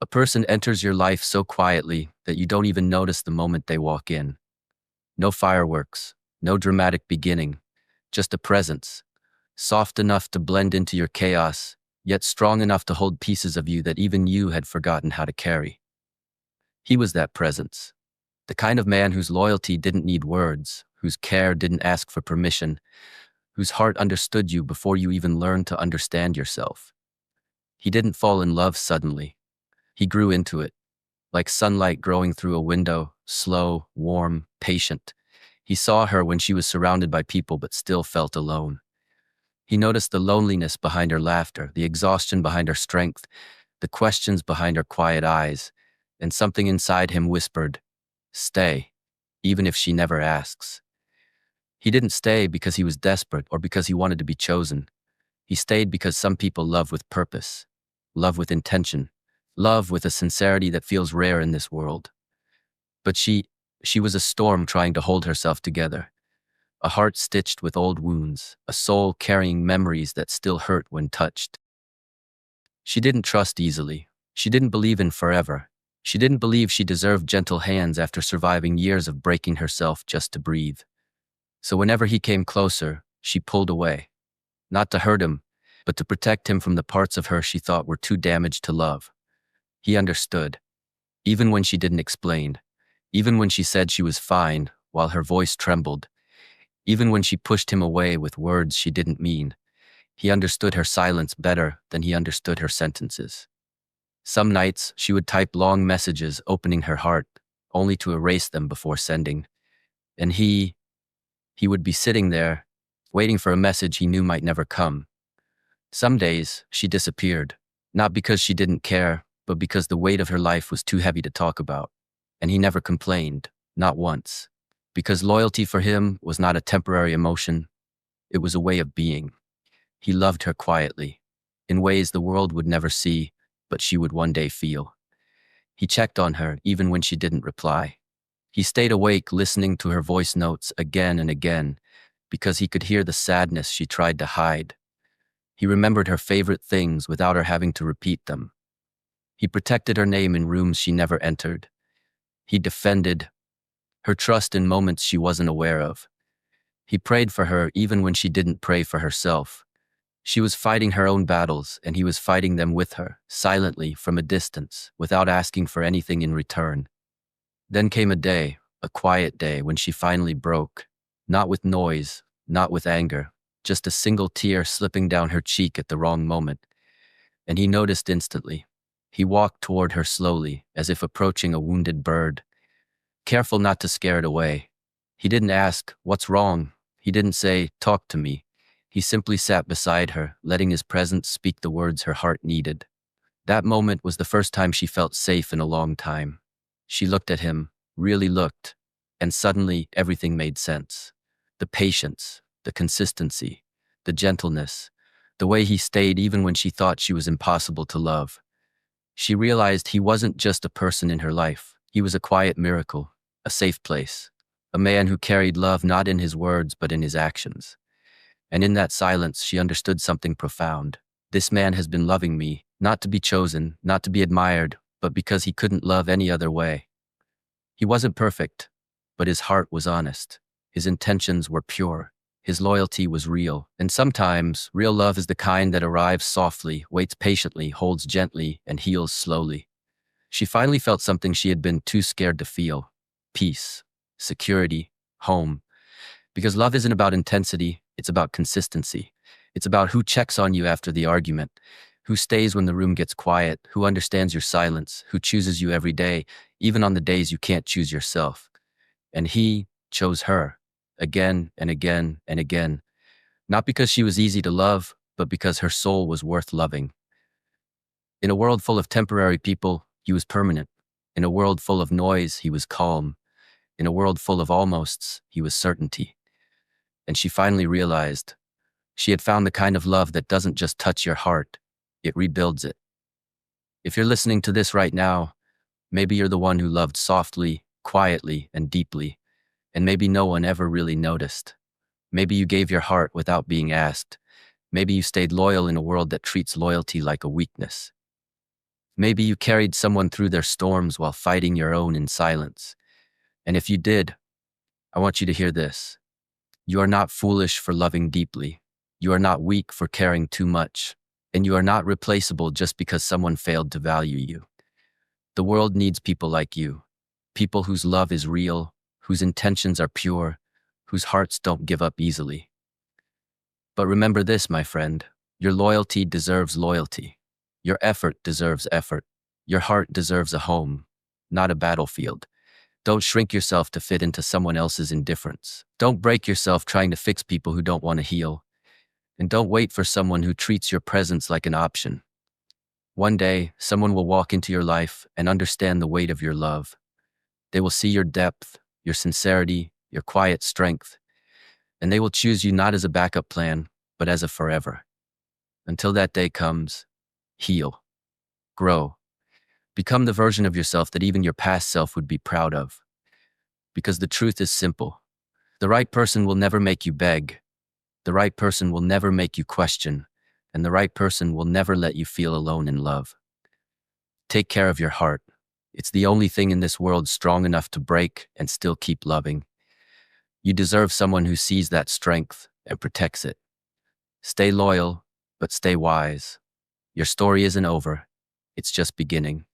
A person enters your life so quietly that you don't even notice the moment they walk in. No fireworks, no dramatic beginning, just a presence, soft enough to blend into your chaos, yet strong enough to hold pieces of you that even you had forgotten how to carry. He was that presence, the kind of man whose loyalty didn't need words, whose care didn't ask for permission, whose heart understood you before you even learned to understand yourself. He didn't fall in love suddenly. He grew into it, like sunlight growing through a window, slow, warm, patient. He saw her when she was surrounded by people but still felt alone. He noticed the loneliness behind her laughter, the exhaustion behind her strength, the questions behind her quiet eyes, and something inside him whispered, "Stay, even if she never asks." He didn't stay because he was desperate or because he wanted to be chosen. He stayed because some people love with purpose, love with intention, love with a sincerity that feels rare in this world. But she was a storm trying to hold herself together. A heart stitched with old wounds, a soul carrying memories that still hurt when touched. She didn't trust easily. She didn't believe in forever. She didn't believe she deserved gentle hands after surviving years of breaking herself just to breathe. So whenever he came closer, she pulled away. Not to hurt him, but to protect him from the parts of her she thought were too damaged to love. He understood, even when she didn't explain, even when she said she was fine while her voice trembled, even when she pushed him away with words she didn't mean. He understood her silence better than he understood her sentences. Some nights, she would type long messages opening her heart, only to erase them before sending. And he would be sitting there, waiting for a message he knew might never come. Some days, she disappeared, not because she didn't care, but because the weight of her life was too heavy to talk about. And he never complained, not once. Because loyalty for him was not a temporary emotion, it was a way of being. He loved her quietly, in ways the world would never see, but she would one day feel. He checked on her even when she didn't reply. He stayed awake listening to her voice notes again and again, because he could hear the sadness she tried to hide. He remembered her favorite things without her having to repeat them. He protected her name in rooms she never entered. He defended her trust in moments she wasn't aware of. He prayed for her even when she didn't pray for herself. She was fighting her own battles, and he was fighting them with her, silently, from a distance, without asking for anything in return. Then came a day, a quiet day, when she finally broke. Not with noise, not with anger, just a single tear slipping down her cheek at the wrong moment. And he noticed instantly. He walked toward her slowly, as if approaching a wounded bird, careful not to scare it away. He didn't ask, "What's wrong?" He didn't say, "Talk to me." He simply sat beside her, letting his presence speak the words her heart needed. That moment was the first time she felt safe in a long time. She looked at him, really looked, and suddenly everything made sense. The patience, the consistency, the gentleness, the way he stayed even when she thought she was impossible to love. She realized he wasn't just a person in her life. He was a quiet miracle, a safe place, a man who carried love not in his words but in his actions. And in that silence, she understood something profound. This man has been loving me, not to be chosen, not to be admired, but because he couldn't love any other way. He wasn't perfect, but his heart was honest. His intentions were pure. His loyalty was real. And sometimes, real love is the kind that arrives softly, waits patiently, holds gently, and heals slowly. She finally felt something she had been too scared to feel: peace, security, home. Because love isn't about intensity, it's about consistency. It's about who checks on you after the argument, who stays when the room gets quiet, who understands your silence, who chooses you every day, even on the days you can't choose yourself. And he chose her, again and again and again, not because she was easy to love, but because her soul was worth loving. In a world full of temporary people, he was permanent. In a world full of noise, he was calm. In a world full of almosts, he was certainty. And she finally realized she had found the kind of love that doesn't just touch your heart, it rebuilds it. If you're listening to this right now, maybe you're the one who loved softly, quietly, and deeply, and maybe no one ever really noticed. Maybe you gave your heart without being asked. Maybe you stayed loyal in a world that treats loyalty like a weakness. Maybe you carried someone through their storms while fighting your own in silence. And if you did, I want you to hear this. You are not foolish for loving deeply. You are not weak for caring too much. And you are not replaceable just because someone failed to value you. The world needs people like you. People whose love is real, whose intentions are pure, whose hearts don't give up easily. But remember this, my friend. Your loyalty deserves loyalty. Your effort deserves effort. Your heart deserves a home, not a battlefield. Don't shrink yourself to fit into someone else's indifference. Don't break yourself trying to fix people who don't want to heal. And don't wait for someone who treats your presence like an option. One day, someone will walk into your life and understand the weight of your love. They will see your depth, your sincerity, your quiet strength, and they will choose you not as a backup plan, but as a forever. Until that day comes, heal, grow, become the version of yourself that even your past self would be proud of. Because the truth is simple. The right person will never make you beg. The right person will never make you question. And the right person will never let you feel alone in love. Take care of your heart. It's the only thing in this world strong enough to break and still keep loving. You deserve someone who sees that strength and protects it. Stay loyal, but stay wise. Your story isn't over. It's just beginning.